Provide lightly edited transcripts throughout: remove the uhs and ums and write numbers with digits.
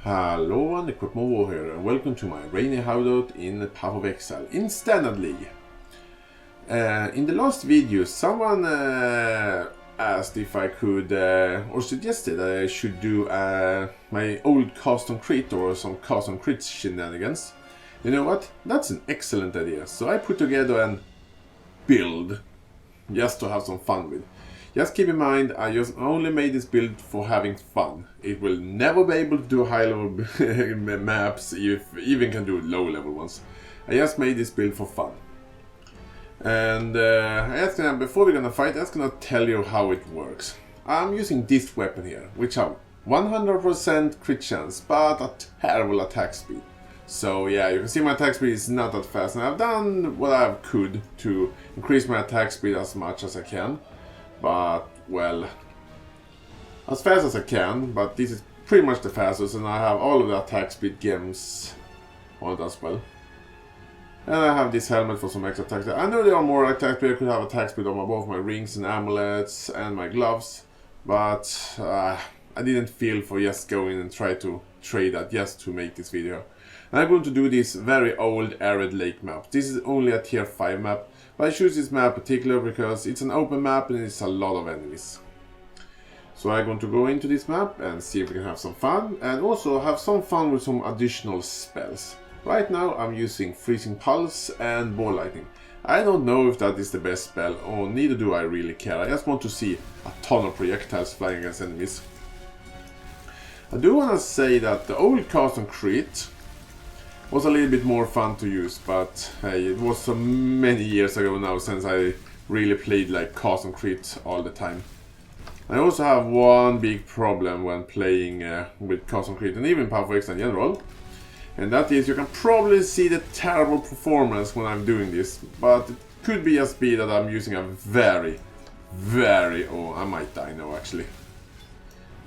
Hello and Equipment here, and welcome to my rainy hideout in Path of Exile instantly. In the last video, someone asked if I could, or suggested that I should do my old custom crit or some custom crit shenanigans. You know what? That's an excellent idea. So I put together an build just to have some fun with. Just keep in mind, I just only made this build for having fun. It will never be able to do high level maps, if even can do low level ones. I just made this build for fun. And before we're gonna fight, I'm just gonna tell you how it works. I'm using this weapon here, which have 100% crit chance, but a terrible attack speed. So yeah, you can see my attack speed is not that fast, and I've done what I could to increase my attack speed as much as I can. But, well, as fast as I can, but this is pretty much the fastest, and I have all of the attack speed gems on it as well. And I have this helmet for some extra attack. I know there are more attack speed. I could have attack speed on both my rings and amulets and my gloves, but I didn't feel for just going and try to trade that just to make this video. And I'm going to do this very old arid lake map. This is only a tier 5 map. But I choose this map particular because it's an open map and it's a lot of enemies. So I'm going to go into this map and see if we can have some fun, and also have some fun with some additional spells. Right now I'm using Freezing Pulse and Ball Lightning. I don't know if that is the best spell, or neither do I really care. I just want to see a ton of projectiles flying against enemies. I do want to say that the old custom crit was a little bit more fun to use, but hey, it was so many years ago now since I really played like custom crit all the time. I also have one big problem when playing with custom crit and even Path of Exile in general, and that is you can probably see the terrible performance when I'm doing this, but it could be just be that I'm using a very, oh, I might die now actually.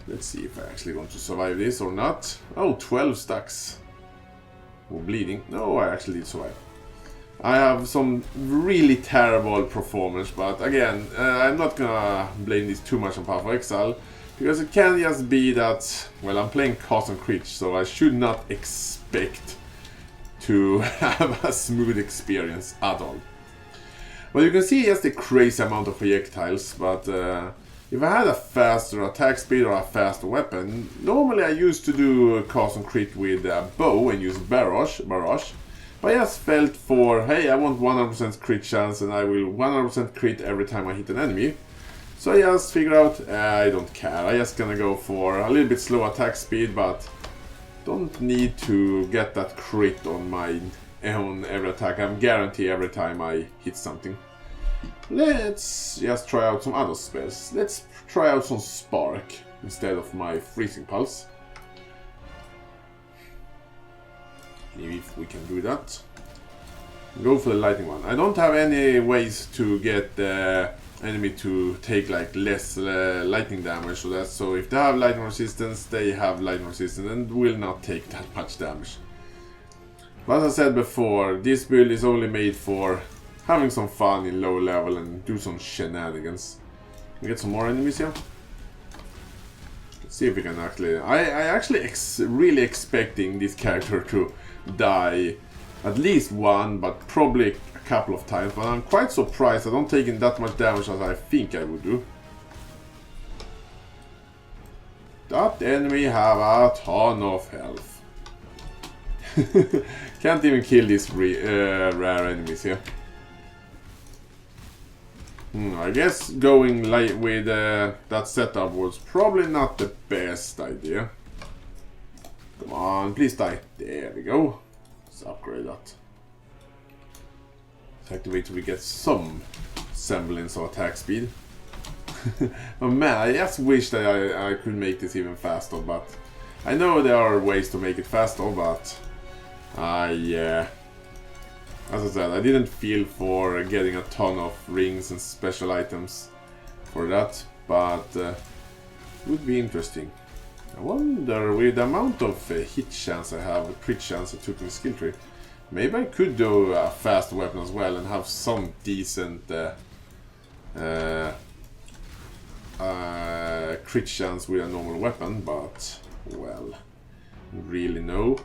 Let's see if I actually want to survive this or not. Oh, 12 stacks. Or bleeding. No, I actually did survive. I have some really terrible performance, but again, I'm not gonna blame this too much on Path of Exile, because it can just be that, well, I'm playing custom crit, so I should not expect to have a smooth experience at all. Well, you can see just a crazy amount of projectiles, but if I had a faster attack speed or a faster weapon, normally I used to do custom crit with a bow and use barrage, but I just felt for, hey, I want 100% crit chance and I will 100% crit every time I hit an enemy. So I just figured out, I don't care, I just gonna go for a little bit slow attack speed, but don't need to get that crit on my own every attack. I'm guaranteed every time I hit something. Let's just try out some other spells. Let's try out some Spark instead of my Freezing Pulse. If we can do that. Go for the lightning one. I don't have any ways to get the enemy to take like less lightning damage, so if they have lightning resistance, they have lightning resistance and will not take that much damage. But as I said before, this build is only made for having some fun in low level and do some shenanigans. We get some more enemies here. Let's see if we can actually... I actually really expecting this character to die at least one, but probably a couple of times. But I'm quite surprised I don't take in that much damage as I think I would do. That enemy have a ton of health. Can't even kill these rare enemies here. I guess going light with that setup was probably not the best idea. Come on, please die. There we go. Let's upgrade that. Let's activate so we get some semblance of attack speed. Oh man, I just wish that I could make this even faster, but I know there are ways to make it faster, but as I said, I didn't feel for getting a ton of rings and special items for that, but it would be interesting. I wonder, with the amount of hit chance I have, crit chance I took in the skill tree, maybe I could do a fast weapon as well and have some decent crit chance with a normal weapon, but, well, really know.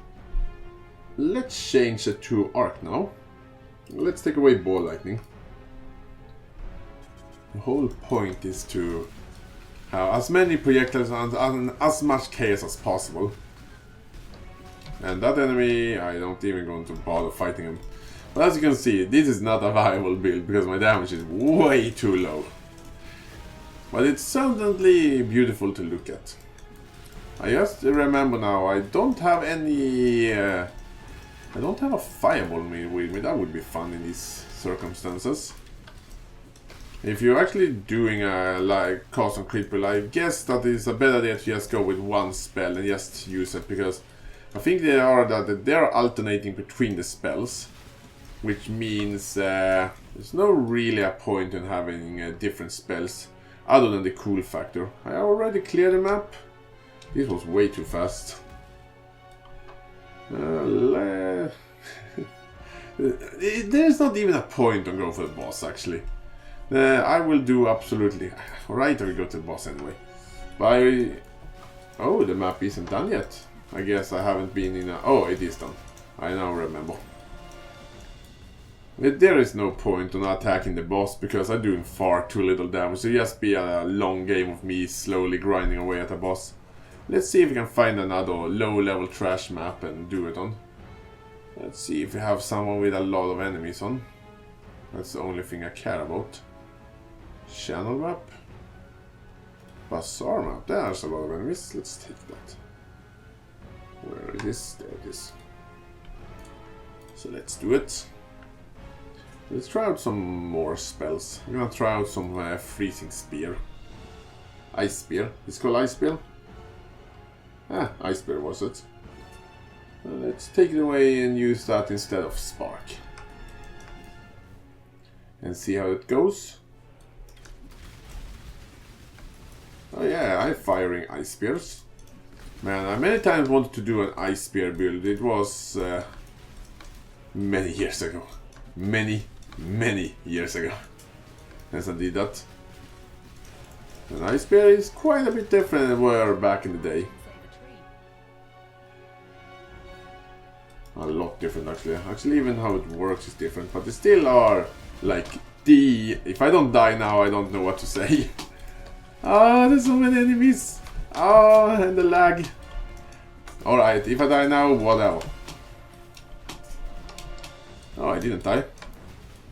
Let's change it to arc now. Let's take away ball lightning. The whole point is to have as many projectiles and as much chaos as possible. And that enemy, I don't even going to bother fighting him. But as you can see, this is not a viable build because my damage is way too low. But it's certainly beautiful to look at. I just remember now, I don't have any... I don't have a fireball with me, that would be fun in these circumstances. If you're actually doing a like cast on crit build, I guess that it's a better idea to just go with one spell and just use it, because I think they're alternating between the spells, which means there's no really a point in having different spells other than the cool factor. I already cleared the map. This was way too fast. There's not even a point on going for the boss, actually. I will do absolutely... Right, I will go to the boss anyway. But oh, the map isn't done yet. I guess I haven't been in a... Oh, it is done. I now remember. There is no point on attacking the boss because I'm doing far too little damage. It'll just be a long game of me slowly grinding away at the boss. Let's see if we can find another low-level trash map and do it on. Let's see if we have someone with a lot of enemies on. That's the only thing I care about. Channel map. Bazaar map. There's a lot of enemies. Let's take that. Where is this? There it is. So let's do it. Let's try out some more spells. I'm gonna try out some freezing spear. Ice spear. It's called ice spear. Ah, ice spear was it. Let's take it away and use that instead of spark. And see how it goes. Oh yeah, I'm firing ice spears. Man, I many times wanted to do an ice spear build. It was many years ago. Many years ago. As I did that. An ice spear is quite a bit different than we were back in the day. A lot different actually. Actually even how it works is different, but they still are like if I don't die now I don't know what to say. Ah, there's so many enemies. Ah, and the lag. Alright, if I die now, whatever. Oh, I didn't die.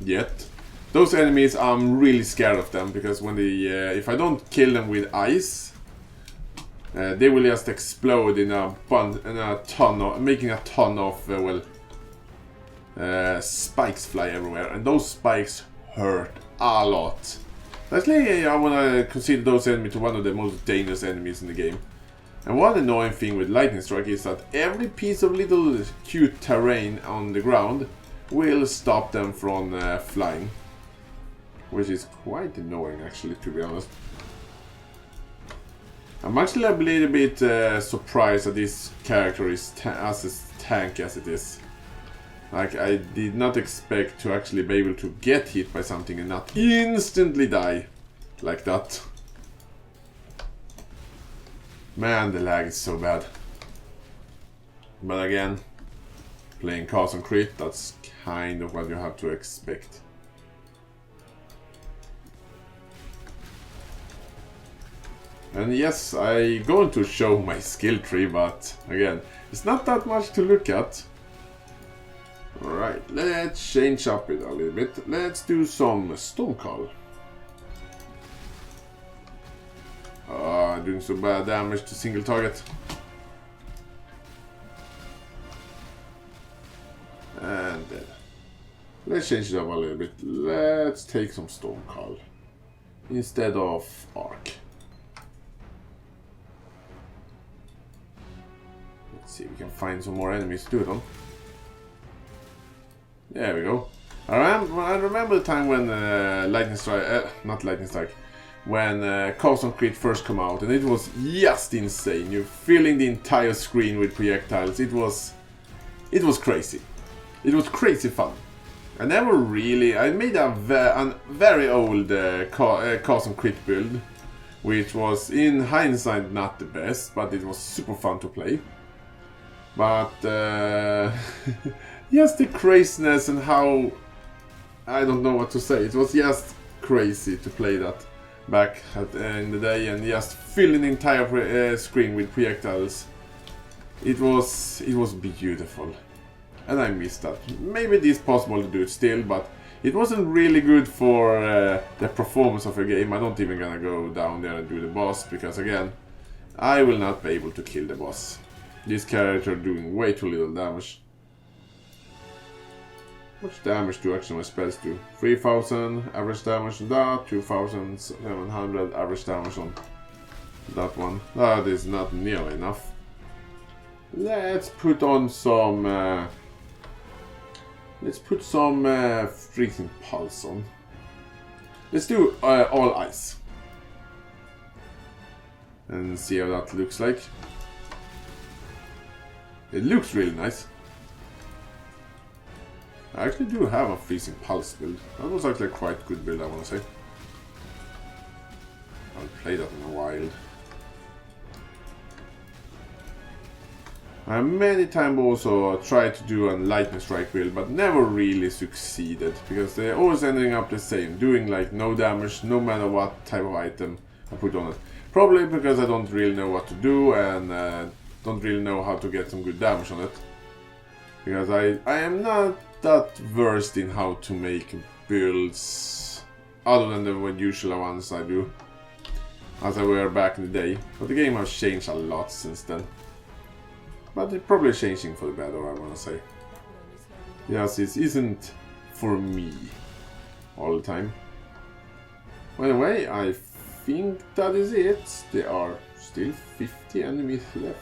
Yet. Those enemies, I'm really scared of them, because when they, if I don't kill them with ice, they will just explode in a ton of, making a ton of, spikes fly everywhere, and those spikes hurt a lot. Actually, I want to consider those enemies to one of the most dangerous enemies in the game. And one annoying thing with lightning strike is that every piece of little cute terrain on the ground will stop them from flying. Which is quite annoying actually, to be honest. I'm actually a little bit surprised that this character is as tanky as it is. Like, I did not expect to actually be able to get hit by something and not instantly die. Like that. Man, the lag is so bad. But again, playing cast on crit, that's kind of what you have to expect. And yes, I'm going to show my skill tree, but again, it's not that much to look at. Alright, let's change up it a little bit. Let's do some Stone Call. Doing so bad damage to single target. And then let's change it up a little bit. Let's take some Stone Call instead of Arc. Let's see if we can find some more enemies to do it on. There we go. I remember the time when Lightning Strike, not Lightning Strike, when Cast on Crit first came out, and it was just insane. You're filling the entire screen with projectiles. It was crazy. It was crazy fun. I never really... I made a very old Cast on Crit build, which was in hindsight not the best, but it was super fun to play. But just the craziness and how, I don't know what to say. It was just crazy to play that back in the day and just filling the entire screen with projectiles. It was beautiful, and I missed that. Maybe it is possible to do it still, but it wasn't really good for the performance of a game. I'm not even gonna go down there and do the boss, because again, I will not be able to kill the boss. This character doing way too little damage. How much damage do actually my spells do? 3000 average damage on that, 2700 average damage on that one. That is not nearly enough. Let's put on some freezing pulse on. Let's do all ice and see how that looks like. It looks really nice. I actually do have a freezing pulse build. That was actually a quite good build, I want to say. I'll play that in a while. I many times also tried to do a lightning strike build, but never really succeeded, because they're always ending up the same, doing like no damage no matter what type of item I put on it. Probably because I don't really know what to do and don't really know how to get some good damage on it. Because I am not that versed in how to make builds other than the usual ones I do, as I were back in the day. But the game has changed a lot since then. But it's probably changing for the better, I want to say. Yes, it isn't for me all the time. Anyway, I think that is it. There are still 50 enemies left.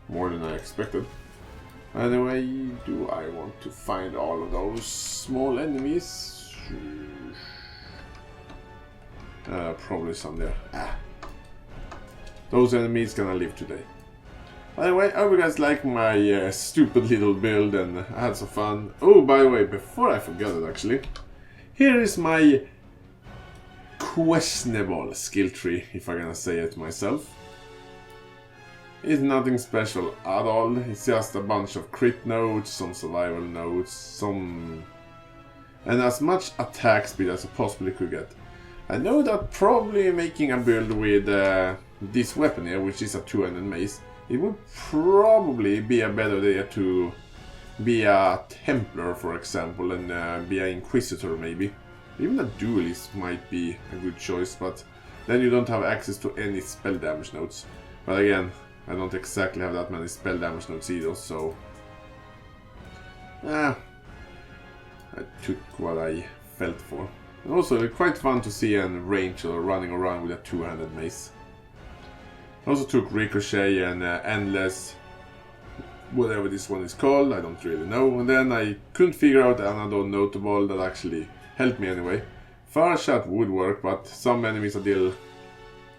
More than I expected. Anyway, do I want to find all of those small enemies? Probably some there. Those enemies gonna live today. Anyway, I hope you guys like my stupid little build and I had some fun. Oh, by the way, before I forget it actually, here is my questionable skill tree, if I'm gonna say it myself. It's nothing special at all, it's just a bunch of crit nodes, some survival nodes, and as much attack speed as I possibly could get. I know that probably making a build with this weapon here, which is a two-handed mace, it would probably be a better idea to be a Templar, for example, and be an Inquisitor maybe. Even a Duelist might be a good choice, but then you don't have access to any spell damage nodes. But again, I don't exactly have that many spell damage nodes either, so I took what I felt for. And also, it's quite fun to see a ranger running around with a two-handed mace. I also took Ricochet and Endless, whatever this one is called, I don't really know. And then I couldn't figure out another notable that actually helped me anyway. Far Shot would work, but some enemies are still...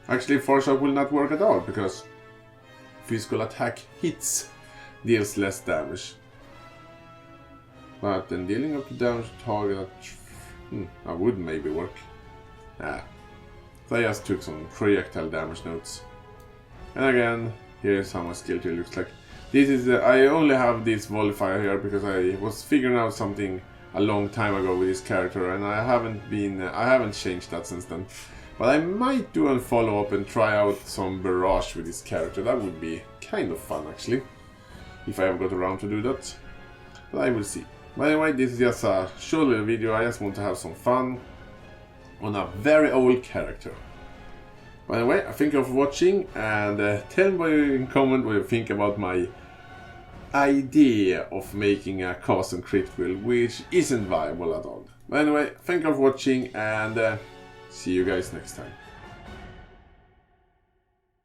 Actually, Far Shot will not work at all, because physical attack hits deals less damage. But then dealing up to damage to target, that would maybe work. So I just took some projectile damage notes. And again, here's how my skill tree looks like. This is I only have this Volifier here because I was figuring out something a long time ago with this character, and I haven't changed that since then. But I might do a follow-up and try out some Barrage with this character. That would be kind of fun actually, if I ever got around to do that. But I will see. But anyway, this is just a short little video. I just want to have some fun on a very old character. By the way, I thank you for watching, and tell me in comment what you think about my idea of making a custom crit build, which isn't viable at all. But anyway, thank you for watching, and see you guys next time.